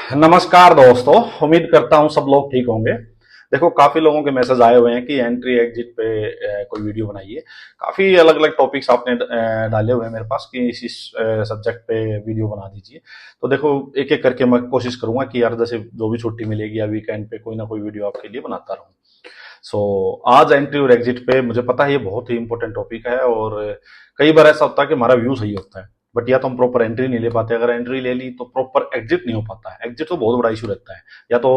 नमस्कार दोस्तों। उम्मीद करता हूं सब लोग ठीक होंगे। देखो, काफी लोगों के मैसेज आए हुए हैं कि एंट्री एग्जिट पे कोई वीडियो बनाइए। काफी अलग अलग टॉपिक्स आपने डाले हुए हैं मेरे पास कि इस सब्जेक्ट पे वीडियो बना दीजिए। तो देखो, एक एक करके मैं कोशिश करूंगा कि यार जैसे जो भी छुट्टी मिलेगी या वीकेंड पे कोई ना कोई वीडियो आपके लिए बनाता रहूं। सो आज एंट्री और एग्जिट पे मुझे पता है ये बहुत ही इंपॉर्टेंट टॉपिक है, और कई बार ऐसा होता है कि हमारा व्यू सही होता है बट या तो हम प्रॉपर एंट्री नहीं ले पाते, अगर एंट्री ले ली तो प्रॉपर एग्जिट नहीं हो पाता है। एग्जिट तो बहुत बड़ा इशू रहता है। या तो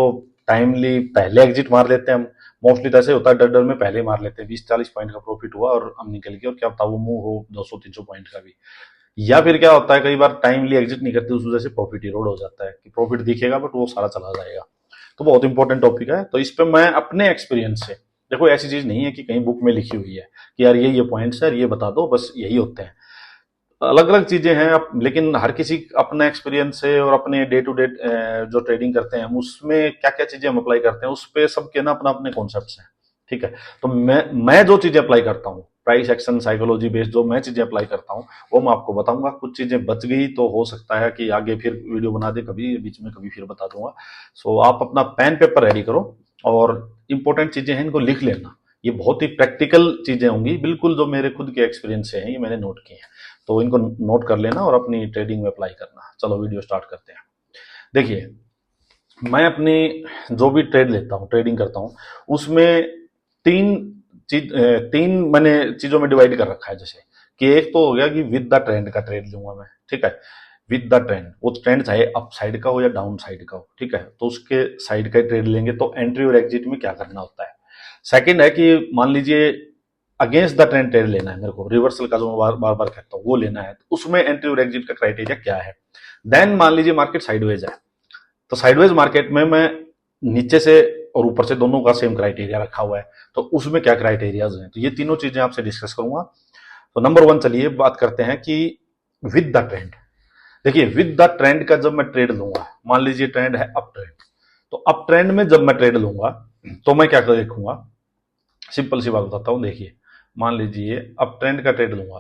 टाइमली पहले एग्जिट मार लेते हैं हम। मोस्टली तो ऐसे होता है, डर डर में पहले ही मार लेते हैं। 20-40 पॉइंट का प्रॉफिट हुआ और हम निकल गए, और क्या पता वो मूव हो 200-300 पॉइंट का भी। या फिर क्या होता है, कई बार टाइमली एग्जिट नहीं करते, उस वजह से प्रॉफिट इरोड हो जाता है कि प्रॉफिट दिखेगा बट वो सारा चला जाएगा। तो बहुत इंपॉर्टेंट टॉपिक है। तो इस पे मैं अपने एक्सपीरियंस से, देखो ऐसी चीज नहीं है कि कहीं बुक में लिखी हुई है कि यार ये पॉइंट्स है, ये बता दो, बस यही होते हैं। अलग अलग चीजें हैं लेकिन हर किसी अपने एक्सपीरियंस से और अपने डे टू डे जो ट्रेडिंग करते हैं हम उसमें क्या क्या चीजें हम अप्लाई करते हैं, उस पे सबके ना अपना अपने कॉन्सेप्ट्स हैं। ठीक है। तो मैं जो चीजें अप्लाई करता हूँ, प्राइस एक्शन साइकोलॉजी बेस्ड जो मैं चीजें अप्लाई करता हूँ वो मैं आपको बताऊंगा। कुछ चीजें बच गई तो हो सकता है कि आगे फिर वीडियो बना दे, कभी बीच में कभी फिर बता दूंगा। सो आप अपना पेन पेपर रेडी करो और इंपॉर्टेंट चीजें हैं इनको लिख लेना। ये बहुत ही प्रैक्टिकल चीजें होंगी, बिल्कुल जो मेरे खुद के एक्सपीरियंस से हैं, ये मैंने नोट किए हैं। तो इनको नोट कर लेना और अपनी ट्रेडिंग में अप्लाई करना। चलो वीडियो स्टार्ट करते हैं। देखिए, मैं अपनी जो भी ट्रेड लेता हूँ, ट्रेडिंग करता हूँ, उसमें तीन तीन मैंने चीजों में डिवाइड कर रखा है। जैसे कि एक तो हो गया कि विद द ट्रेंड का ट्रेड लूंगा मैं। ठीक है। विद द ट्रेंड, वो ट्रेंड चाहे अप साइड का हो या डाउन साइड का हो, ठीक है, तो उसके साइड का ट्रेड लेंगे। तो एंट्री और एग्जिट में क्या करना होता है। सेकंड है कि मान लीजिए अगेंस्ट द ट्रेंड ट्रेड लेना है मेरे को, रिवर्सल का जो मैं बार बार कहता हूँ वो लेना है, तो उसमें एंट्री और एग्जिट का क्राइटेरिया क्या है। देन मान लीजिए मार्केट साइडवेज है, तो साइडवेज मार्केट में मैं नीचे से और ऊपर से दोनों का सेम क्राइटेरिया रखा हुआ है, तो उसमें क्या क्राइटेरियाज हैं। तो ये तीनों चीजें आपसे डिस्कस करूंगा। तो नंबर वन चलिए बात करते हैं कि विद द ट्रेंड। देखिए, विद द ट्रेंड का जब मैं ट्रेड लूंगा, मान लीजिए ट्रेंड है अप ट्रेंड, तो अप ट्रेंड में जब मैं ट्रेड लूंगा तो मैं क्या देखूंगा। सिंपल सी बात बताता हूं। देखिए, मान लीजिए अप ट्रेंड का ट्रेड लूंगा।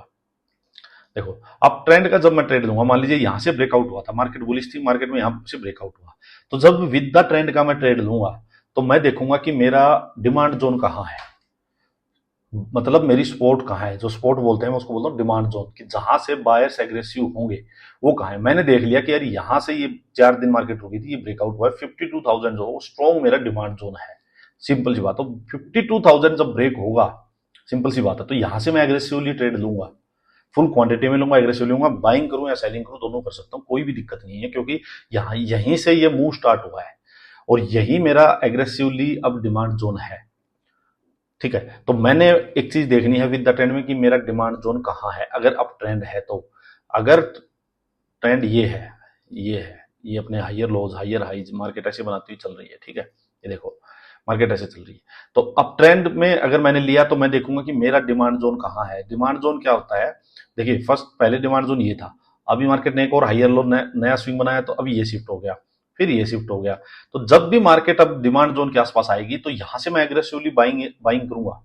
देखो, अप ट्रेंड का जब मैं ट्रेड लूंगा, मान लीजिए यहां से ब्रेकआउट हुआ था, मार्केट बुलिश थी, मार्केट में यहां से ब्रेकआउट हुआ, तो जब विद द ट्रेंड का मैं ट्रेड लूंगा तो मैं देखूंगा कि मेरा डिमांड जोन कहां है। मतलब मेरी सपोर्ट कहाँ है, जो सपोर्ट बोलते हैं मैं उसको बोलता हूँ डिमांड जोन, कि जहां से बायर्स एग्रेसिव होंगे वो कहाँ है। मैंने देख लिया कि यार यहां से ये 4 दिन मार्केट रुकी थी, ये ब्रेकआउट हुआ है, 52,000 जो स्ट्रॉन्ग मेरा डिमांड जोन है। सिंपल सी बात। तो 52,000 जब ब्रेक होगा, सिंपल सी बात है, तो यहां से मैं एग्रेसिवली ट्रेड लूंगा, फुल क्वांटिटी में लूंगा, एग्रेसिव लूंगा, बाइंग करूं या सेलिंग करूं दोनों कर सकता हूं, कोई भी दिक्कत नहीं है, क्योंकि यहाँ यहीं से ये मूव स्टार्ट हुआ है और यही मेरा एग्रेसिवली अब डिमांड जोन है। ठीक है। तो मैंने एक चीज देखनी है विद द ट्रेंड में कि मेरा डिमांड जोन कहाँ है, अगर अप ट्रेंड है तो। अगर ट्रेंड ये अपने higher lows higher highs market ऐसे बनाती हुई चल रही है। ठीक है। ये देखो, मार्केट ऐसे चल रही है, तो अप ट्रेंड में अगर मैंने लिया तो मैं देखूंगा कि मेरा डिमांड जोन कहाँ है। डिमांड जोन क्या होता है। देखिए, फर्स्ट पहले डिमांड जोन ये था, अभी मार्केट ने एक और हायर लो नया स्विंग बनाया, तो अभी ये शिफ्ट हो गया, फिर ये शिफ्ट हो गया। तो जब भी मार्केट अब डिमांड जोन के आसपास आएगी तो यहां से मैं एग्रेसिवली बाइंग बाइंग करूंगा,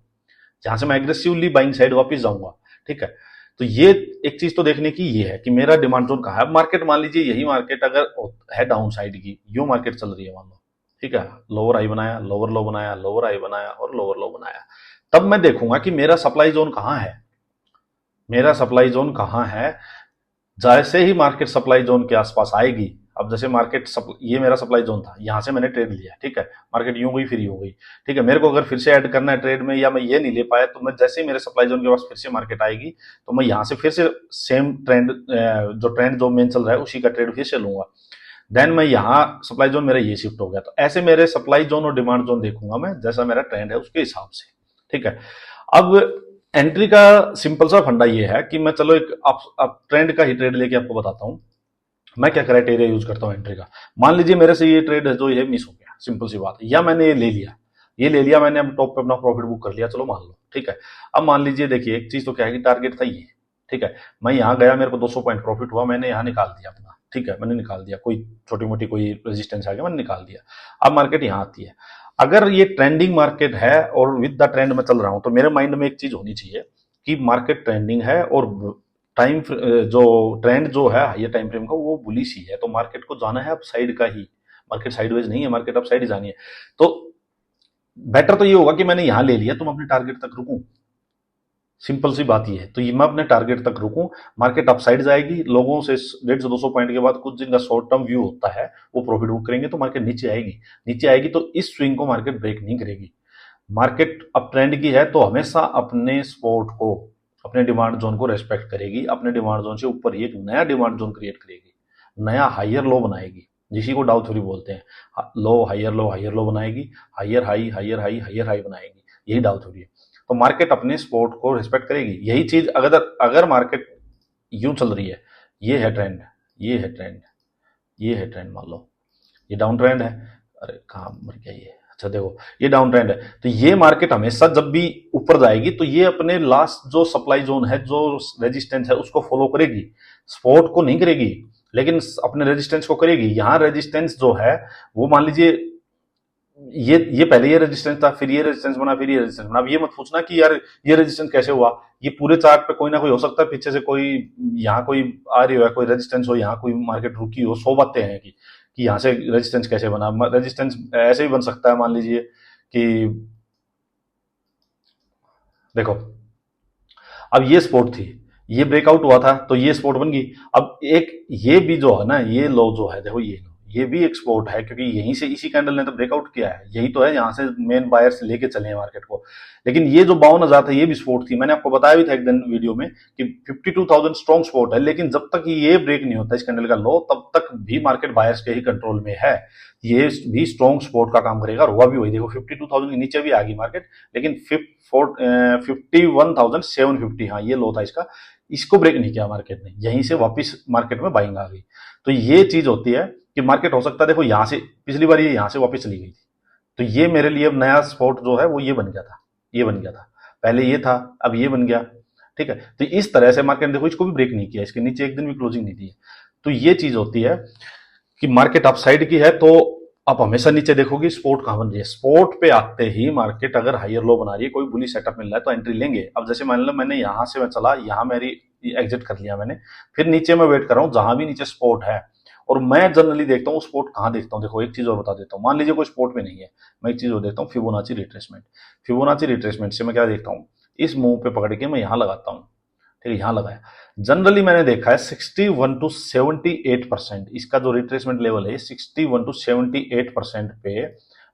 जहां से मैं एग्रेसिवली बाइंग साइड वापस जाऊंगा। ठीक है। तो ये एक चीज तो देखने की ये है कि मेरा डिमांड जोन कहाँ है। मार्केट मान लीजिए यही मार्केट अगर है डाउन साइड की, यू मार्केट चल रही है मान लो, ठीक है, लोअर हाई बनाया, लोअर लो बनाया, लोअर हाई बनाया और लोअर लो बनाया, तब मैं देखूंगा कि मेरा सप्लाई जोन कहाँ है। मेरा सप्लाई जोन कहाँ है। जैसे ही मार्केट सप्लाई जोन के आसपास आएगी, अब जैसे मार्केट ये मेरा सप्लाई जोन था, यहां से मैंने ट्रेड लिया, ठीक है, मार्केट यूं गई फिर यूं गई, ठीक है, मेरे को अगर फिर से ऐड करना है ट्रेड में या मैं ये नहीं ले पाया, तो मैं जैसे ही मेरे सप्लाई जोन के पास फिर से मार्केट आएगी तो मैं यहां से फिर से सेम ट्रेंड, जो ट्रेंड जो मेन चल रहा है उसी का ट्रेड फिर से लूंगा। देन मैं यहाँ सप्लाई जोन मेरा ये शिफ्ट हो गया, तो ऐसे मेरे सप्लाई जोन और डिमांड जोन देखूंगा मैं, जैसा मेरा ट्रेंड है उसके हिसाब से। ठीक है। अब एंट्री का सिंपल सा फंडा ये है कि मैं चलो एक आप ट्रेंड का ही ट्रेड लेके आपको बताता हूं। मैं क्या क्राइटेरिया यूज करता हूं एंट्री का। मान लीजिए मेरे से ये ट्रेड है जो ये मिस हो गया, सिंपल सी बात है, या मैंने ये ले लिया मैंने, अब टॉप पे अपना प्रॉफिट बुक कर लिया, चलो मान लो, ठीक है। अब मान लीजिए, देखिए एक चीज तो क्या है कि टारगेट था ये, ठीक है, मैं यहाँ गया, मेरे को 200 पॉइंट प्रॉफिट हुआ, मैंने यहाँ निकाल दिया अपना, ठीक है, मैंने निकाल दिया, कोई छोटी मोटी कोई रेजिस्टेंस आ गया मैंने निकाल दिया। अब मार्केट यहाँ आती है, अगर ये ट्रेंडिंग मार्केट है और विद द ट्रेंड में चल रहा हूं, तो मेरे माइंड में एक चीज होनी चाहिए कि मार्केट ट्रेंडिंग है और टाइम जो ट्रेंड जो है हाइयर टाइम फ्रेम का वो बुलिश ही है, तो मार्केट को जाना है अब साइड का ही, मार्केट साइडवेज नहीं है, मार्केट अपसाइड ही जानी है। तो बेटर तो ये होगा कि मैंने यहां ले लिया तो मैं अपने टारगेट तक रुकूं, सिंपल सी बात ये है। तो ये मैं अपने टारगेट तक रुकूं, मार्केट अपसाइड जाएगी, लोगों से 150-200 पॉइंट के बाद कुछ दिन का शॉर्ट टर्म व्यू होता है, वो प्रॉफिट बुक करेंगे तो मार्केट नीचे आएगी। नीचे आएगी तो इस स्विंग को मार्केट ब्रेक नहीं करेगी। मार्केट अप ट्रेंड की है तो हमेशा अपने सपोर्ट को, अपने डिमांड जोन को रेस्पेक्ट करेगी, अपने डिमांड जोन से ऊपर एक नया डिमांड जोन क्रिएट करेगी, नया हायर लो बनाएगी, जिसी को डाउ थ्योरी बोलते हैं। लो हायर लो बनाएगी, higher high higher high higher high बनाएगी, यही डाउ थ्योरी है। तो मार्केट अपने सपोर्ट को रिस्पेक्ट करेगी। यही चीज अगर अगर मार्केट यूं चल रही है, ये है ट्रेंड, ये है ट्रेंड, ये है ट्रेंड, मान लो ये डाउन ट्रेंड है, अरे कहाँ मर गया ये, अच्छा देखो ये डाउन ट्रेंड है, तो ये मार्केट हमेशा जब भी ऊपर जाएगी तो ये अपने लास्ट जो सप्लाई जोन है, जो रेजिस्टेंस है, उसको फॉलो करेगी, सपोर्ट को नहीं करेगी, लेकिन अपने रेजिस्टेंस को करेगी। यहाँ रेजिस्टेंस जो है वो मान लीजिए ये पहले ये रेजिस्टेंस था, फिर ये रेजिस्टेंस बना, फिर ये रेजिस्टेंस बना। अब ये मत पूछना कि यार ये रेजिस्टेंस कैसे हुआ, ये पूरे चार्ट पे कोई ना कोई हो सकता है, पीछे से कोई यहाँ कोई आ रही हो, कोई रेजिस्टेंस हो, यहाँ कोई मार्केट रुकी हो, 100 बातें हैं कि यहाँ से रेजिस्टेंस कैसे बना। रेजिस्टेंस ऐसे भी बन सकता है, मान लीजिए कि देखो अब ये सपोर्ट थी, ये ब्रेकआउट हुआ था तो ये सपोर्ट बन गई। अब एक ये भी जो है ना, ये लो जो है, देखो ये भी एक सपोर्ट है, क्योंकि यहीं से इसी कैंडल ने तो ब्रेकआउट किया है, यही तो है, यहाँ से मेन बायर्स लेके चले हैं मार्केट को। लेकिन ये जो 52,000 था ये भी सपोर्ट थी, मैंने आपको बताया भी था एक दिन वीडियो में कि 52,000 स्ट्रॉन्ग सपोर्ट है, लेकिन जब तक ये ब्रेक नहीं होता इस कैंडल का लो, तब तक भी मार्केट बायर्स के ही कंट्रोल में है, ये भी स्ट्रॉन्ग सपोर्ट का काम करेगा। और हुआ भी वही, देखो 52,000 के नीचे भी आ गई मार्केट, लेकिन 51,750, हाँ ये लो था इसका, इसको ब्रेक नहीं किया मार्केट ने, यहीं से वापस मार्केट में बाइंग आ गई। तो ये चीज होती है कि मार्केट हो सकता है, देखो यहां से पिछली बार ये यहां से वापस चली गई थी, तो ये मेरे लिए अब नया सपोर्ट जो है वो ये बन गया था, ये बन गया था, पहले ये था अब ये बन गया, ठीक है। तो इस तरह से मार्केट देखो इसको भी ब्रेक नहीं किया, इसके नीचे एक दिन भी क्लोजिंग नहीं दी है। तो ये चीज होती है कि मार्केट अपसाइड की है तो आप हमेशा नीचे देखोगे सपोर्ट कहां बन रही है, सपोर्ट पे आते ही मार्केट अगर हायर लो बना रही है, कोई बुली सेटअप मिल रहा है तो एंट्री लेंगे। अब जैसे मान लो मैंने यहां से मैं चला, यहां मेरी एग्जिट कर लिया मैंने, फिर नीचे मैं वेट कर रहा हूं जहां भी नीचे सपोर्ट है। और मैं जनरली देखता हूँ स्पोर्ट कहाँ देखता हूँ, देखो एक चीज और बता देता हूँ, मान लीजिए कोई स्पोर्ट में नहीं है, मैं एक चीज और देखता हूँ, फिबोनाची रिट्रेसमेंट। फिबोनाची रिट्रेसमेंट से मैं क्या देखता हूँ, इस मूव पे पकड़ के मैं यहाँ लगाता हूँ, ठीक है, यहाँ लगाया। जनरली मैंने देखा है 61 to 78%, इसका जो रिट्रेसमेंट लेवल है 61 to 78% पे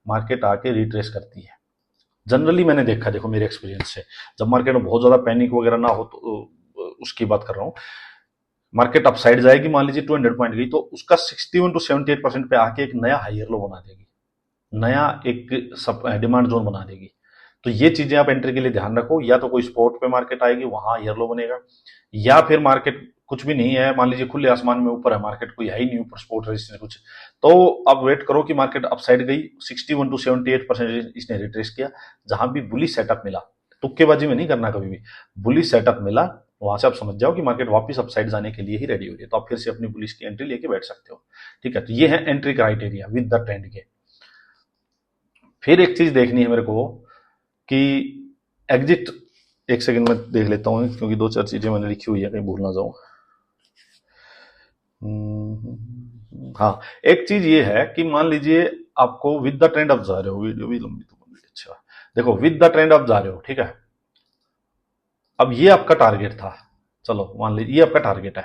मार्केट आके रिट्रेस करती है। जनरली मैंने देखा, देखो मेरे एक्सपीरियंस से, जब मार्केट में बहुत ज्यादा पैनिक वगैरह ना हो तो उसकी बात कर रहा हूँ, मार्केट अपसाइड जाएगी, मान लीजिए 200 पॉइंट गई, तो उसका 61 to 78% पे आके एक नया हायर लो बना देगी, नया एक डिमांड जोन बना देगी। तो ये चीजें आप एंट्री के लिए ध्यान रखो, या तो कोई स्पोर्ट पे मार्केट आएगी वहां हायर लो बनेगा, या फिर मार्केट कुछ भी नहीं है, मान लीजिए खुले आसमान में ऊपर है मार्केट, कोई है ही नहीं ऊपर सपोर्ट रेजिस्टेंस कुछ, तो आप वेट करो कि मार्केट अपसाइड गई, 61 to 78% इसने रिट्रेस किया, जहां भी बुली सेटअप मिला, तुक्केबाजी में नहीं करना कभी भी, बुली सेटअप मिला वहां से आप समझ जाओ कि मार्केट वापस अपसाइड जाने के लिए ही रेडी हो रही है, तो आप फिर से अपनी बुलिश की एंट्री लेके बैठ सकते हो, ठीक है। तो ये है entry criteria with the trend के। फिर एक चीज देखनी है मेरे को कि एग्जिट, एक सेकंड में देख लेता हूँ क्योंकि 2-4 चीजें मैंने लिखी हुई है, कहीं भूल ना जाऊं। हाँ, एक चीज ये है कि मान लीजिए आपको विद द ट्रेंड आप जा रहे हो, वीडियो भी लंबी तो बन गई, अच्छा देखो विद द ट्रेंड आप जा रहे हो, ठीक है। अब ये आपका टारगेट था, चलो मान लीजिए ये आपका टारगेट है,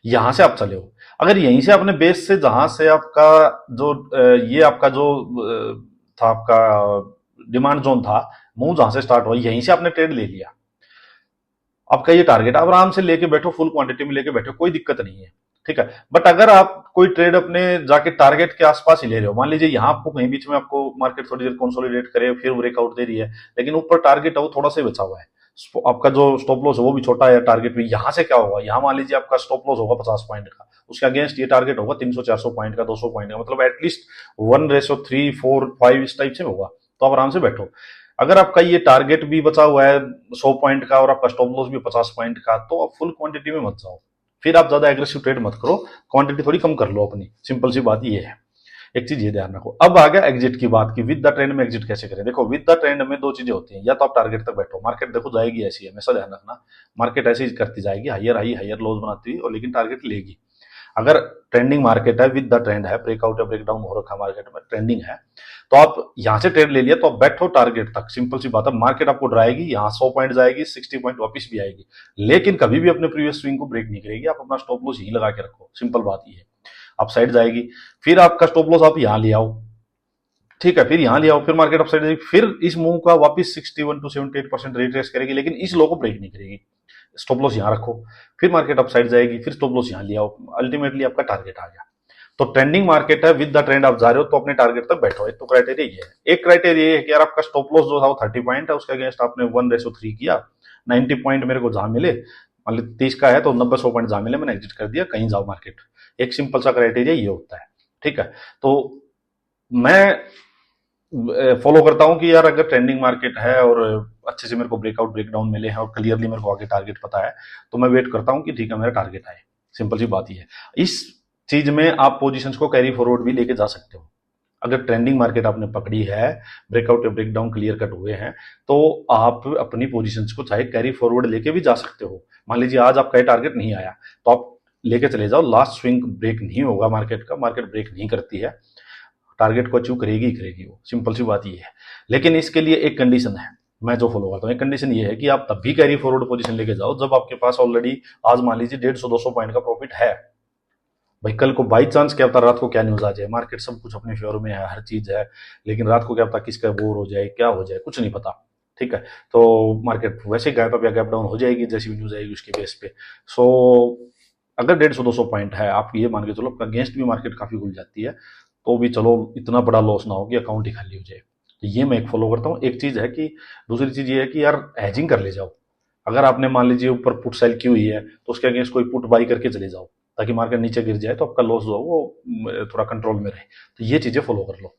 यहां से आप चले हो, अगर यहीं से अपने बेस से, जहां से आपका जो ये आपका जो था आपका डिमांड जोन था, मूव जहां से स्टार्ट हुआ, यहीं से आपने ट्रेड ले लिया, आपका ये टारगेट, आप आराम से लेके बैठो, फुल क्वांटिटी में लेके बैठो, कोई दिक्कत नहीं है, ठीक है। बट अगर आप कोई ट्रेड अपने जाके टारगेट के आसपास ही ले रहे हो, मान लीजिए यहाँ आपको कहीं बीच में आपको मार्केट थोड़ी देर कंसोलिडेट करे, फिर ब्रेकआउट दे रही है, लेकिन ऊपर टारगेट है वो थोड़ा सा ही बचा हुआ है, आपका जो स्टॉप लॉस है वो भी छोटा है, टारगेट भी, यहां से क्या होगा, यहाँ मान लीजिए आपका स्टॉप लॉस होगा 50 पॉइंट का, उसके अगेंस्ट ये टारगेट होगा 300-400 पॉइंट का, 200 पॉइंट का, मतलब एटलीस्ट 1:3, 4, 5 इस टाइप से होगा, तो आप आराम से बैठो। अगर आपका ये टारगेट भी बचा हुआ है 100 पॉइंट का और आपका स्टॉप लॉस भी 50 पॉइंट का, तो आप फुल क्वांटिटी में मत जाओ, फिर आप ज्यादा एग्रेसिव ट्रेड मत करो, क्वांटिटी थोड़ी कम कर लो अपनी, सिंपल सी बात ये है। एक चीज ये ध्यान रखो। अब आ गया एग्जिट की बात की विद द ट्रेंड में एग्जिट कैसे करें। देखो विद द ट्रेंड में दो चीजें होती हैं, या तो आप टारगेट तक बैठो, मार्केट देखो जाएगी ऐसी, हमेशा ध्यान रखना, मार्केट ऐसे ही करती जाएगी, हायर हाई हायर लोज बनाती हुई, और लेकिन टारगेट लेगी। अगर ट्रेंडिंग मार्केट है, विद द ट्रेंड है, ब्रेकआउट या ब्रेकडाउन हो रखा मार्केट में, ट्रेंडिंग है, तो आप यहां से ट्रेड ले लिया तो आप बैठो टारगेट तक, सिंपल सी बात है। मार्केट आपको डराएगी, यहां 100 पॉइंट जाएगी, 60 पॉइंट वापस भी आएगी, लेकिन कभी भी अपने प्रीवियस स्विंग को ब्रेक नहीं करेगी। आप अपना स्टॉप लॉस यहीं लगा के रखो, सिंपल बात ये है। अप साइड जाएगी, फिर आपका स्टॉप लॉस आप यहां ले आओ, ठीक है, फिर यहां ले आओ, फिर मार्केट अप साइड जाएगी, फिर इस मूव का वापस 61 टू 78% रिट्रेस करेगी, लेकिन इस लो को ब्रेक नहीं करेगी। स्टॉप लॉस यहां रखो, फिर मार्केट अप साइड जाएगी, फिर स्टॉप लॉस यहां ले आओ, अल्टीमेटली आपका टारगेट आ गया। तो ट्रेंडिंग मार्केट है, विद द ट्रेंड आप जा रहे हो तो अपने टारगेट तक बैठो। एक तो क्राइटेरिया ये है। एक क्राइटेरिया ये है कि यार आपका स्टॉप लॉस जो था वो 30 पॉइंट है, उसके अगेंस्ट आपने 1:3 किया, 90 पॉइंट मेरे को जहां मिले, मान ली 30 का है तो 90-100 पॉइंट जहां मिले मैंने एग्जिट कर दिया, कहीं जाओ मार्केट। एक सिंपल सा क्राइटेरिया ये होता है, ठीक है। तो मैं फॉलो करता हूं कि यार अगर ट्रेंडिंग मार्केट है और अच्छे से मेरे को ब्रेकआउट ब्रेकडाउन मिले हैं और क्लियरली मेरे को आगे टारगेट पता है, तो मैं वेट करता हूं कि ठीक है मेरा टारगेट आए। सिंपल सी बात ही है। इस चीज में आप पोजीशंस को कैरी फॉरवर्ड भी लेके जा सकते हो। अगर ट्रेंडिंग मार्केट आपने पकड़ी है, ब्रेकआउट या ब्रेकडाउन क्लियर कट हुए हैं, तो आप अपनी पोजीशंस को चाहे कैरी फॉरवर्ड लेके भी जा सकते हो। मान लीजिए आज आपका टारगेट नहीं आया तो आप लेके चले जाओ, लास्ट स्विंग ब्रेक नहीं होगा मार्केट का, मार्केट ब्रेक नहीं करती है, टारगेट को अचीव करेगी ही करेगी वो, सिंपल सी बात ये है। लेकिन इसके लिए एक कंडीशन है, मैं जो फॉलो करता हूँ, एक कंडीशन ये है कि आप तब भी कैरी फॉरवर्ड पोजीशन लेके जाओ जब आपके पास ऑलरेडी आज मान लीजिए 150-200 पॉइंट का प्रॉफिट है। भाई कल को बाई चांस क्या पता रात को क्या न्यूज आ जाए, मार्केट सब कुछ अपने फेवर में है, हर चीज है, लेकिन रात को क्या पता किसका वोर हो जाए, क्या हो जाए, कुछ नहीं पता, ठीक है। तो मार्केट वैसे गैप अप या गैप डाउन हो जाएगी जैसी भी न्यूज आएगी उसके बेस पे। सो अगर 150-200 पॉइंट है, आप ये मान के चलो अगेंस्ट भी मार्केट काफी खुल जाती है, तो भी चलो इतना बड़ा लॉस ना हो कि अकाउंट ही खाली हो जाए। तो ये मैं एक फॉलो करता हूँ। एक चीज है कि दूसरी चीज ये है कि यार हैजिंग कर ले जाओ। अगर आपने मान लीजिए ऊपर पुट सेल की हुई है तो उसके अगेंस्ट कोई पुट बाई करके चले जाओ, ताकि मार्केट नीचे गिर जाए तो आपका लॉस जो है वो थोड़ा कंट्रोल में रहे। तो ये चीजें फॉलो कर लो।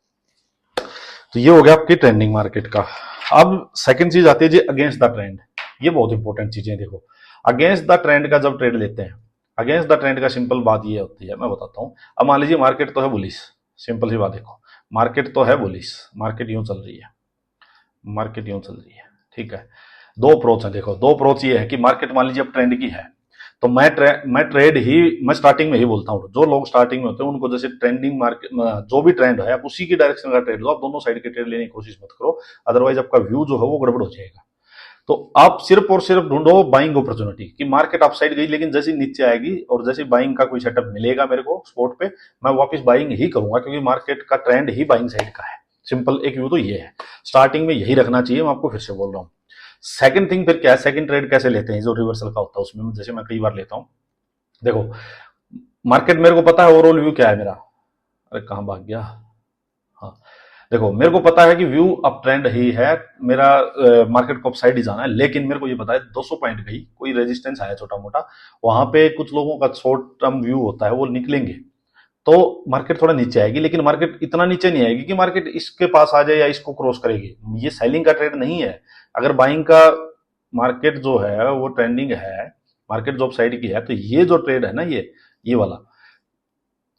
तो ये हो गया आपकी ट्रेंडिंग मार्केट का। अब सेकंड चीज आती है जी अगेंस्ट द ट्रेंड। ये बहुत इंपॉर्टेंट चीजें। देखो अगेंस्ट द ट्रेंड का जब ट्रेड लेते हैं, अगेंस्ट द ट्रेंड का सिंपल बात ये होती है, मैं बताता हूं। अब मान लीजिए मार्केट तो है बुलिश, सिंपल सी बात, देखो मार्केट तो है बुलिश, मार्केट यूं चल रही है, मार्केट यूं चल रही है, ठीक है। दो अप्रोच है, देखो दो अप्रोच ये है कि मार्केट मान लीजिए अब ट्रेंड की है, तो मैं ट्रेड ही, मैं स्टार्टिंग में ही बोलता हूँ, जो लोग स्टार्टिंग में होते हैं उनको जैसे ट्रेंडिंग मार्केट जो भी ट्रेंड है आप उसी की डायरेक्शन का ट्रेड लो, आप दोनों साइड के ट्रेड लेने की कोशिश मत करो, अदरवाइज आपका व्यू जो है वो गड़बड़ हो जाएगा। तो आप सिर्फ और सिर्फ ढूंढो बाइंग अपॉर्चुनिटी कि मार्केट अप साइड गई लेकिन जैसे नीचे आएगी और जैसे बाइंग का कोई सेटअप मिलेगा मेरे को स्पॉट पे, मैं वापस बाइंग ही करूंगा, क्योंकि मार्केट का ट्रेंड ही बाइंग साइड का है। सिंपल एक व्यू तो ये है, स्टार्टिंग में यही रखना चाहिए, मैं आपको फिर से बोल रहा हूँ। सेकंड थिंग फिर क्या है, सेकंड ट्रेड कैसे लेते हैं जो रिवर्सल का होता है उसमें, जैसे मैं कई बार लेता हूं। देखो मार्केट मेरे को पता है ओवरऑल व्यू क्या है मेरा, अरे कहां भाग गया, हाँ देखो मेरे को पता है कि व्यू अप ट्रेंड ही है मेरा, मार्केट को अप साइड ही जाना है, लेकिन मेरे को ये पता है 200 पॉइंट गई, कोई रेजिस्टेंस आया छोटा मोटा, वहां पे कुछ लोगों का शॉर्ट टर्म व्यू होता है वो निकलेंगे, तो मार्केट थोड़ा नीचे आएगी, लेकिन मार्केट इतना नीचे नहीं आएगी कि मार्केट इसके पास आ जाए या इसको क्रॉस करेगी। ये सेलिंग का ट्रेड नहीं है। अगर बाइंग का मार्केट जो है वो ट्रेंडिंग है, मार्केट जो साइड की है, तो ये जो ट्रेड है ना, ये वाला,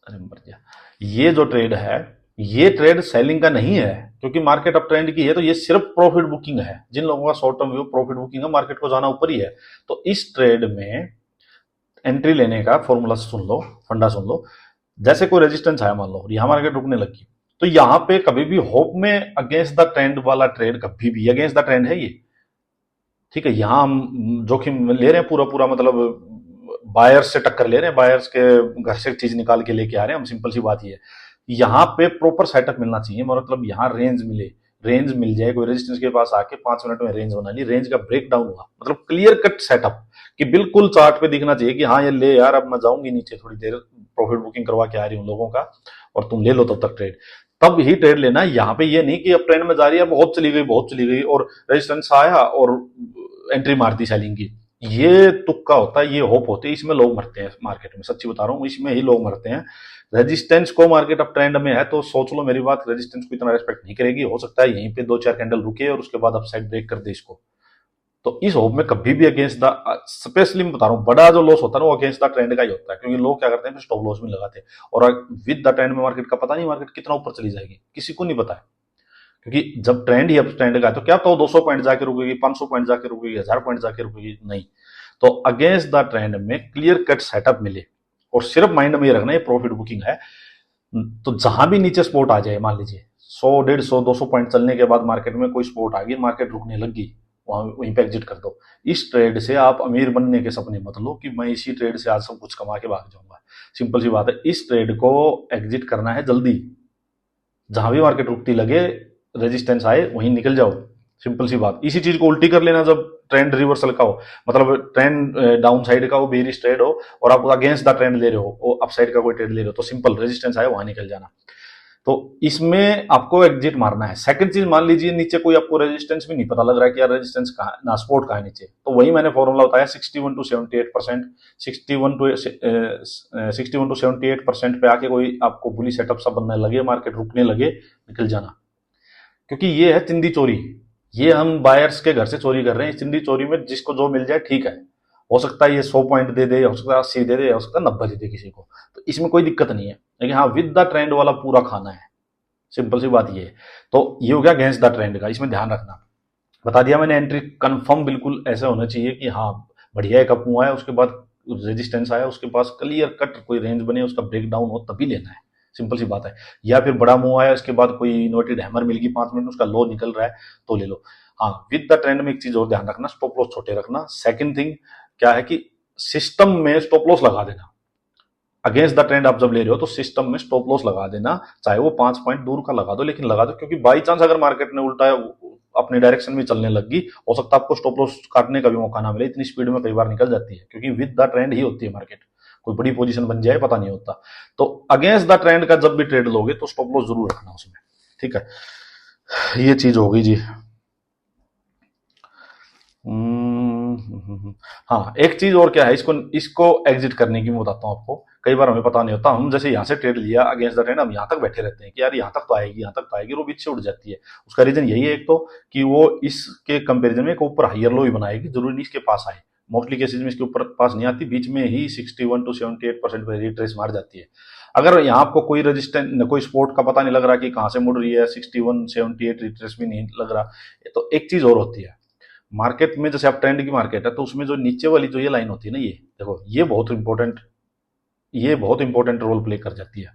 अरे मर गया, ये जो ट्रेड है ये ट्रेड सेलिंग का नहीं है, क्योंकि मार्केट अप ट्रेंड की है, तो ये सिर्फ प्रॉफिट बुकिंग है। जिन लोगों का short term view profit booking है, मार्केट को जाना ऊपर ही है, तो इस ट्रेड में एंट्री लेने का फॉर्मूला सुन लो, फंडा सुन लो। जैसे कोई रेजिस्टेंस आया मान लो, यहां मार्केट रुकने लगी, तो यहां पे कभी भी होप में अगेंस्ट द ट्रेंड वाला ट्रेड, कभी भी अगेंस्ट द ट्रेंड है ये, ठीक है। यहां हम जोखिम ले रहे हैं पूरा पूरा, मतलब बायर्स से टक्कर ले रहे हैं, बायर्स के घर से चीज निकाल के लेके आ रहे हैं हम, सिंपल सी बात ये है। यहाँ पे प्रॉपर सेटअप मिलना चाहिए, मतलब यहाँ रेंज मिले, रेंज मिल जाए, कोई रेजिस्टेंस के पास आके 5 मिनट में रेंज बना ली, रेंज का ब्रेक डाउन हुआ, मतलब क्लियर कट सेटअप कि बिल्कुल चार्ट पे दिखना चाहिए कि हाँ ये ले यार, अब मैं जाऊंगी नीचे थोड़ी देर, प्रॉफिट बुकिंग करवा के आ रही हूँ लोगों का, और तुम ले लो तब तक ट्रेड, तब ही ट्रेड लेना। यहाँ पे ये नहीं कि अब ट्रेंड में जा रही है, बहुत चली गई बहुत चली गई और रेजिस्टेंस आया और एंट्री मार दी सेलिंग की, ये तुक्का होता है, ये होप होती है, इसमें लोग मरते हैं मार्केट में, सच्ची बता रहा हूँ, इसमें ही लोग मरते हैं। रेजिस्टेंस को मार्केट अब ट्रेंड में है तो सोच लो मेरी बात, रेजिस्टेंस को इतना रेस्पेक्ट नहीं करेगी, हो सकता है यहीं पे 2-4 कैंडल रुके और उसके बाद अपसाइड ब्रेक कर दे इसको। तो इस होप में कभी भी अगेंस्ट द, स्पेशली मैं बता रहा हूँ, बड़ा जो लॉस होता है ना वो अगेंस्ट द ट्रेंड का ही होता है, क्योंकि लोग क्या करते हैं फिर स्टॉप लॉस भी लगाते हैं, और विद द ट्रेंड में मार्केट का पता नहीं मार्केट कितना ऊपर चली जाएगी, किसी को नहीं पता है, क्योंकि जब ट्रेंड ही अब ट्रेंड का है तो क्या तो 200 पॉइंट जाके रुकेगी, 500 पॉइंट जाके रुकेगी, 1000 पॉइंट जाके रुकेगी, नहीं। तो अगेंस्ट द ट्रेंड में क्लियर कट सेटअप मिले, और सिर्फ माइंड में ये रखना ये प्रॉफिट बुकिंग है। तो जहां भी नीचे स्पोर्ट आ जाए, मान लीजिए 100, 150, 200 पॉइंट चलने के बाद मार्केट में कोई स्पोर्ट आ गई, मार्केट रुकने लगी, वहीं पे एग्जिट कर दो। इस ट्रेड से आप अमीर बनने के सपने मत लो कि मैं इसी ट्रेड से आज सब कुछ कमा के भाग जाऊंगा। सिंपल सी बात है, इस ट्रेड को एग्जिट करना है जल्दी। जहां भी मार्केट रुकती लगे, रेजिस्टेंस आए, वहीं निकल जाओ। सिंपल सी बात। इसी चीज को उल्टी कर लेना जब ट्रेंड रिवर्सल का हो, मतलब ट्रेंड डाउन साइड का हो, बेरिश ट्रेड हो और आप अगेंस्ट द ट्रेंड ले रहे हो, अप साइड का कोई ट्रेड ले रहे हो, तो सिंपल रेजिस्टेंस आए वहां निकल जाना। तो इसमें आपको एग्जिट मारना है। सेकंड चीज, मान लीजिए नीचे कोई आपको रेजिस्टेंस भी नहीं पता लग रहा है कि यार रेजिस्टेंस कहाँ ना सपोर्ट कहाँ है नीचे, तो वही मैंने फॉर्मूला बताया 61 टू 78%। 61 टू 78% पे आके कोई आपको बुली सेटअप सा बनने लगे, मार्केट रुकने लगे, निकल जाना। क्योंकि ये है चिंदी चोरी, ये हम बायर्स के घर से चोरी कर रहे हैं। चिंदी चोरी में जिसको जो मिल जाए ठीक है, हो सकता है ये 100 पॉइंट दे दे, हो सकता है 80 दे दे, हो सकता है 90 दे दे किसी को, तो इसमें कोई दिक्कत नहीं है। लेकिन हाँ, विद द ट्रेंड वाला पूरा खाना है। सिंपल सी बात ये है। तो ये हो गया अगेंस्ट द ट्रेंड का, इसमें ध्यान रखना। बता दिया मैंने, एंट्री कंफर्म बिल्कुल ऐसे होना चाहिए कि हाँ बढ़िया एक अप हुआ है, उसके बाद रेजिस्टेंस आया, उसके पास क्लियर कट कोई रेंज बने, उसका ब्रेक डाउन हो तभी लेना है। सिंपल सी बात है। या फिर बड़ा मूव आया, उसके बाद कोई इन्वर्टेड हैमर मिल गई 5 मिनट, उसका लो निकल रहा है तो ले लो। हाँ, विद द ट्रेंड में एक चीज और ध्यान रखना, स्टॉप लॉस छोटे रखना। सेकंड थिंग क्या है कि सिस्टम में स्टॉप लॉस लगा देना। अगेंस्ट द ट्रेंड आप जब ले रहे हो तो सिस्टम में स्टॉप लॉस लगा देना, चाहे वो 5 पॉइंट दूर का लगा दो, लेकिन लगा दो। क्योंकि बाई चांस अगर मार्केट ने उल्टा अपनी डायरेक्शन में चलने लगी, हो सकता है आपको स्टॉप लॉस काटने का भी मौका ना मिले। इतनी स्पीड में कई बार निकल जाती है, क्योंकि विद द ट्रेंड ही होती है मार्केट। कोई बड़ी पोजीशन बन जाए पता नहीं होता। तो अगेंस्ट द ट्रेंड का जब भी ट्रेड लोगे तो स्टॉप लॉस जरूर रखना उसमें। ठीक है, ये चीज हो गई जी। हाँ, एक चीज और क्या है, इसको एग्जिट करने की मैं बताता हूँ आपको। कई बार हमें पता नहीं होता, हम जैसे यहाँ से ट्रेड लिया अगेंस्ट द ट्रेंड, हम यहाँ तक बैठे रहते हैं कि यार यहाँ तक तो आएगी, यहाँ तक तो आएगी, वो बीच से उड़ जाती है। उसका रीजन यही है, एक तो कि वो इसके कंपेरिजन में एक ऊपर हायर लो ही बनाएगी, जरूरी नहीं इसके पास आए। मोस्टली केसेज में इसके ऊपर पास नहीं आती, बीच में ही 61 टू 78% पे रिट्रेस मार जाती है। अगर यहाँ आपको कोई रेजिस्टेंस, कोई सपोर्ट का पता नहीं लग रहा कि कहाँ से मुड़ रही है, 61 78 रिट्रेस भी नहीं लग रहा, तो एक चीज और होती है मार्केट में। जैसे आप ट्रेंड की मार्केट है, तो उसमें जो नीचे वाली जो ये लाइन होती है ना, ये देखो, ये बहुत इंपॉर्टेंट रोल प्ले कर जाती है।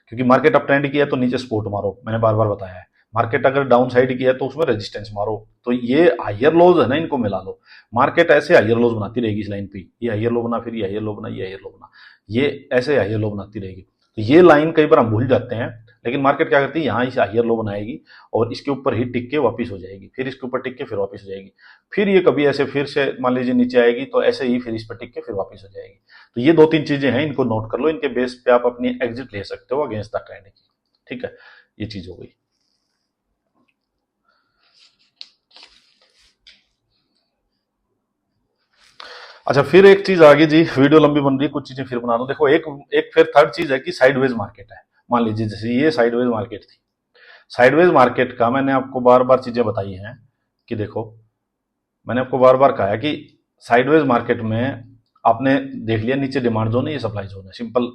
क्योंकि मार्केट अप ट्रेंड की है तो नीचे सपोर्ट मारो, मैंने बार बार बताया है। मार्केट अगर डाउन साइड की है तो उसमें रेजिस्टेंस मारो। तो ये हायर लोज है ना, इनको मिला लो। मार्केट ऐसे हायर लोज बनाती रहेगी इस लाइन पे, ये हायर लो बना, फिर ये हायर लो बना, ये हायर लो बना, ये ऐसे हायर लो बनाती रहेगी। तो ये लाइन कई बार हम भूल जाते हैं, लेकिन मार्केट क्या करती है, यहाँ इसे हायर लो बनाएगी और इसके ऊपर ही टिक के वापिस हो जाएगी, फिर इसके ऊपर टिक के फिर वापिस हो जाएगी, फिर ये कभी ऐसे फिर से मान लीजिए नीचे आएगी, तो ऐसे ही फिर इस पर टिक के फिर वापिस हो जाएगी। तो ये 2-3 चीजें हैं, इनको नोट कर लो, इनके बेस पे आप अपनी एग्जिट ले सकते हो अगेंस्ट द ट्रेंड की। ठीक है, ये चीज हो गई। अच्छा, फिर एक चीज आ गई जी, वीडियो लंबी बन रही है, कुछ चीजें फिर बना दो। देखो, एक एक फिर थर्ड चीज है कि साइडवेज मार्केट है। मान लीजिए जैसे ये साइडवेज मार्केट थी, साइडवेज मार्केट का मैंने आपको बार बार चीजें बताई हैं कि देखो, मैंने आपको बार बार कहा है कि साइडवेज मार्केट में आपने देख लिया, नीचे डिमांड जोन है, ये सप्लाई जोन है, सिंपल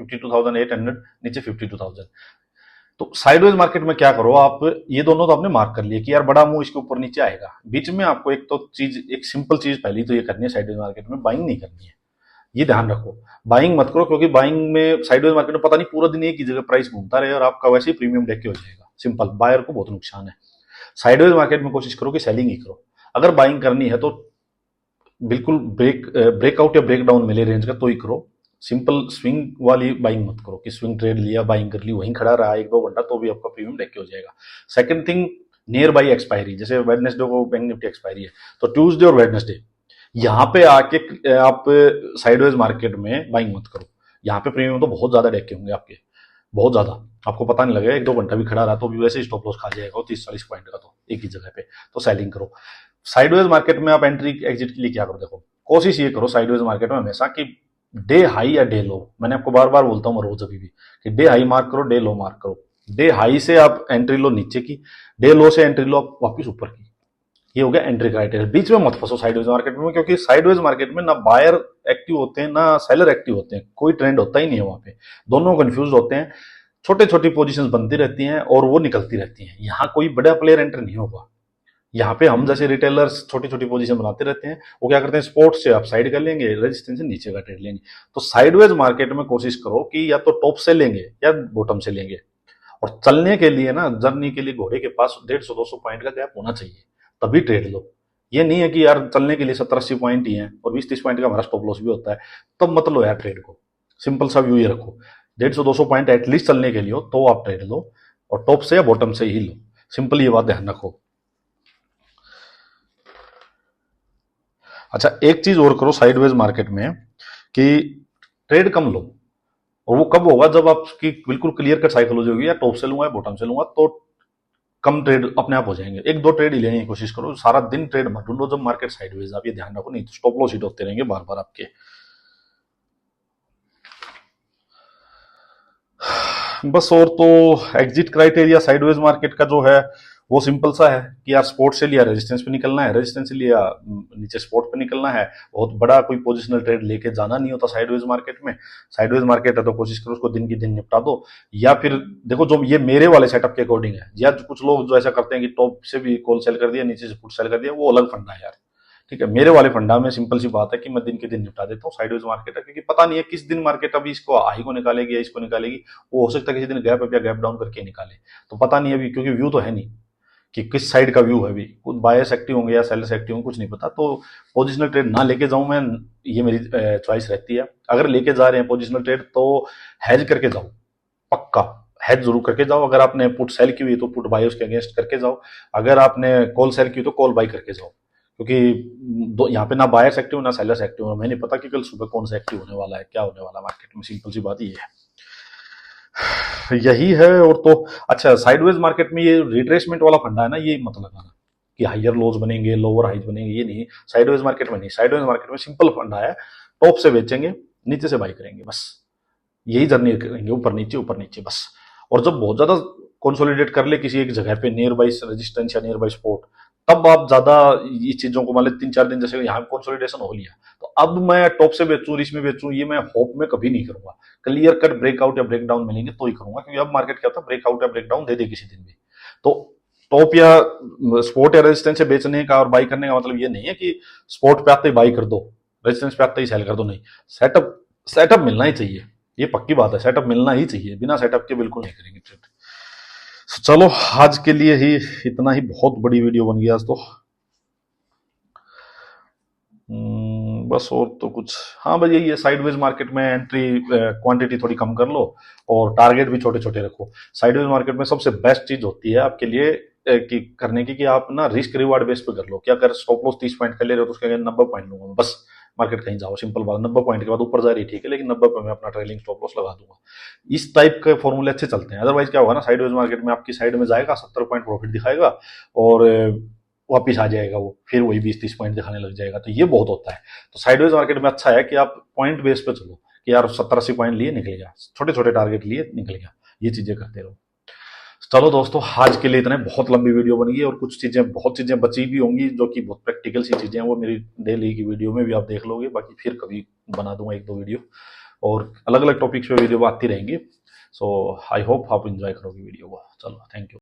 52,800, नीचे 52,000। तो साइडवेज मार्केट में क्या करो आप, ये दोनों तो आपने मार्क कर लिए कि यार बड़ा मुंह इसके ऊपर नीचे आएगा। बीच में आपको एक तो चीज, एक सिंपल चीज पहली तो ये करनी है, साइडवेज मार्केट में बाइंग नहीं करनी है। ये ध्यान रखो, बाइंग मत करो, क्योंकि बाइंग में साइडवेज मार्केट में पता नहीं पूरा दिन एक ही जगह प्राइस घूमता रहे और आपका वैसे ही प्रीमियम देख के हो जाएगा। सिंपल, बायर को बहुत नुकसान है। साइडवेज मार्केट में कोशिश करो कि सेलिंग ही करो। अगर बाइंग करनी है तो बिल्कुल ब्रेकआउट या ब्रेक डाउन मिले रेंज का तो ही करो। सिंपल स्विंग वाली बाइंग मत करो कि स्विंग ट्रेड लिया, बाइंग कर ली, वहीं खड़ा रहा 1-2 घंटा, तो भी आपका प्रीमियम देख के हो जाएगा। Second thing, near by expiry, जैसे वेडनेसडे को बैंक निफ्टी एक्सपायरी है, तो ट्यूसडे और वेडनेसडे यहाँ पे आके आप साइडवेज मार्केट में बाइंग मत करो। यहाँ पे प्रीमियम तो बहुत ज्यादा देख के होंगे आपके, बहुत ज्यादा, आपको पता नहीं लगेगा। 1-2 घंटा भी खड़ा रहा तो भी वैसे ही स्टॉप लॉस खा जाएगा 30-40 पॉइंट का, तो एक ही जगह पे। तो सेलिंग करो। साइडवेज मार्केट में आप एंट्री एग्जिट के लिए क्या करो, देखो, कोशिश ये करो साइडवेज मार्केट में हमेशा कि डे हाई या डे लो, मैंने आपको बार बार बोलता हूँ रोज अभी भी, कि डे हाई मार्क करो, डे लो मार्क करो। डे हाई से आप एंट्री लो नीचे की, डे लो से एंट्री लो आप वापिस ऊपर की। ये हो गया एंट्री क्राइटेरिया। बीच में मत फंसो साइडवेज मार्केट में, क्योंकि साइडवेज मार्केट में ना बायर एक्टिव होते हैं ना सेलर एक्टिव होते हैं, कोई ट्रेंड होता ही नहीं है वहां पे, दोनों कंफ्यूज होते हैं। छोटे छोटी पोजीशंस बनती रहती हैं और वो निकलती रहती हैं, यहाँ कोई बड़ा प्लेयर एंटर नहीं होगा। यहाँ पे हम जैसे रिटेलर्स छोटी छोटी पोजीशन बनाते रहते हैं, वो क्या करते हैं स्पोर्ट से अप साइड कर लेंगे, रेजिस्टेंस से नीचे का ट्रेड लेंगे। तो साइडवेज मार्केट में कोशिश करो कि या तो टॉप से लेंगे या बॉटम से लेंगे। और चलने के लिए ना, जर्नी के लिए घोड़े के पास 150-200 पॉइंट का गैप होना चाहिए, तभी ट्रेड लो। ये नहीं है कि यार चलने के लिए 70-80 पॉइंट ही है और 20-30 पॉइंट का हमारा स्टॉप लॉस भी होता है, तब मत लो यार ट्रेड को। सिंपल सा व्यू ये रखो, 150-200 पॉइंट एटलीस्ट चलने के लिए हो तो आप ट्रेड लो, और टॉप से या बॉटम से ही लो। सिंपल ये बात ध्यान रखो। अच्छा, एक चीज और करो साइडवेज मार्केट में कि ट्रेड कम लो। और वो कब होगा, जब आपकी बिल्कुल क्लियर कट साइकोलॉजी होगी, या टॉप से लूंगा या बॉटम से लूंगा, तो कम ट्रेड अपने आप हो जाएंगे। एक दो ट्रेड ही लेने की कोशिश करो, सारा दिन ट्रेड मत ढूंढो जब मार्केट साइडवेज। आप ये ध्यान रखो, नहीं तो स्टॉप लॉस हिट होते रहेंगे बार बार आपके। बस और तो एग्जिट क्राइटेरिया साइडवेज मार्केट का जो है वो सिंपल सा है कि यार सपोर्ट से लिया रेजिस्टेंस पे निकलना है, रेजिस्टेंस से लिया नीचे सपोर्ट पे निकलना है। बहुत बड़ा कोई पोजिशनल ट्रेड लेके जाना नहीं होता साइडवेज मार्केट में। साइडवेज मार्केट है तो कोशिश करो उसको दिन की दिन निपटा दो। या फिर देखो, जो ये मेरे वाले सेटअप के अकॉर्डिंग है, या कुछ लोग जो ऐसा करते हैं कि टॉप से भी कॉल सेल कर दिया, नीचे से पुट सेल कर दिया, वो अलग फंडा है यार। ठीक है, मेरे वाले फंडा में सिंपल सी बात है कि मैं दिन के दिन निपटा देता हूँ साइडवेज मार्केट है, क्योंकि पता नहीं है किस दिन मार्केट अभी इसको हाई को निकालेगी या इसको निकालेगी। वो हो सकता है किसी दिन गैप अप या गैप डाउन करके निकाले, तो पता नहीं अभी, क्योंकि व्यू तो है नहीं कि किस साइड का व्यू है। अभी कुछ बायर्स एक्टिव होंगे या सेलर्स एक्टिव होंगे, कुछ नहीं पता। तो पोजिशनल ट्रेड ना लेके जाऊं मैं, ये मेरी चॉइस रहती है। अगर लेके जा रहे हैं पोजिशनल ट्रेड तो हैज करके जाओ, पक्का हैज जरूर करके जाओ। अगर आपने पुट सेल की हुई तो पुट बाय उसके अगेंस्ट करके जाओ, अगर आपने कॉल सेल की हुई तो कॉल बाय करके जाओ। क्योंकि यहाँ पे ना बायर्स एक्टिव ना सेलर्स एक्टिव, हमें नहीं पता कि कल सुबह कौन सा एक्टिव होने वाला है, क्या होने वाला है मार्केट में। सिंपल सी बात ये है, यही है। और तो अच्छा, साइडवेज मार्केट में ये रिट्रेसमेंट वाला फंडा है ना, ये मत लगाना कि हायर लोज बनेंगे लोअर हाइज बनेंगे, ये नहीं। साइडवेज मार्केट में नहीं, साइडवेज मार्केट में सिंपल फंडा है, टॉप से बेचेंगे, नीचे से बाई करेंगे, बस यही जर्नी करेंगे, ऊपर नीचे बस। और जब बहुत ज्यादा कंसोलिडेट कर ले किसी एक जगह पे नियर बाई रेजिस्टेंस या नियर बाई सपोर्ट, तब आप ज्यादा ये चीजों को मान लें 3-4 दिन, जैसे यहाँ कंसोलिडेशन हो लिया तो अब मैं टॉप से बेचूं रिच में बेचूं, ये मैं होप में कभी नहीं करूंगा। क्लियर कट ब्रेकआउट या ब्रेकडाउन मिलेंगे तो ही करूंगा, क्योंकि अब मार्केट क्या होता है, ब्रेकआउट या ब्रेकडाउन दे दे किसी दिन भी। तो टॉप या सपोर्ट या रेजिस्टेंस से बेचने का और बाई करने का मतलब ये नहीं है कि सपोर्ट पे आते ही बाई कर दो, रेजिस्टेंस पे आते ही सेल कर दो, नहीं। सेटअप सेटअप मिलना ही चाहिए, ये पक्की बात है, सेटअप मिलना ही चाहिए। बिना सेटअप के बिल्कुल नहीं करेंगे ट्रेड। चलो आज के लिए ही इतना ही, बहुत बड़ी वीडियो बन गया आज तो। बस और तो कुछ, हाँ भाई यही है, साइडवेज मार्केट में एंट्री क्वांटिटी थोड़ी कम कर लो और टारगेट भी छोटे छोटे रखो। साइडवेज मार्केट में सबसे बेस्ट चीज होती है आपके लिए कि करने की, कि आप ना रिस्क रिवार्ड बेस पे कर लो। क्या कर, स्टॉप लॉस 30 पॉइंट का ले रहे हो तो उसके अगेंस्ट 90 पॉइंट लूंगा बस। मार्केट कहीं जाओ, सिंपल बात, 90 पॉइंट के बाद ऊपर जा रही ठीक है, लेकिन 90 पे मैं अपना ट्रेलिंग स्टॉप लॉस लगा दूंगा। इस टाइप के फॉर्मूले अच्छे चलते हैं। अदरवाइज क्या होगा ना, साइडवेज मार्केट में आपकी साइड में जाएगा, 70 पॉइंट प्रॉफिट दिखाएगा और वापिस आ जाएगा वो, फिर वही 20-30 पॉइंट दिखाने लग जाएगा, तो ये बहुत होता है। तो साइडवेज मार्केट में अच्छा है कि आप पॉइंट बेस पे चलो, कि यार 70-80 पॉइंट लिए निकल गया, छोटे छोटे टारगेट लिए निकल गया, ये चीजें करते रहो। चलो दोस्तों, आज के लिए इतने, बहुत लंबी वीडियो बन गई और कुछ चीजें, बहुत चीजें बची भी होंगी जो कि बहुत प्रैक्टिकल सी चीजें हैं, वो मेरी डेली की वीडियो में भी आप देख लोगे। बाकी फिर कभी बना दूंगा 1-2 वीडियो, और अलग अलग टॉपिक्स पे वीडियो आती रहेंगी। सो आई होप आप इंजॉय करोगे वीडियो को। चलो, थैंक यू।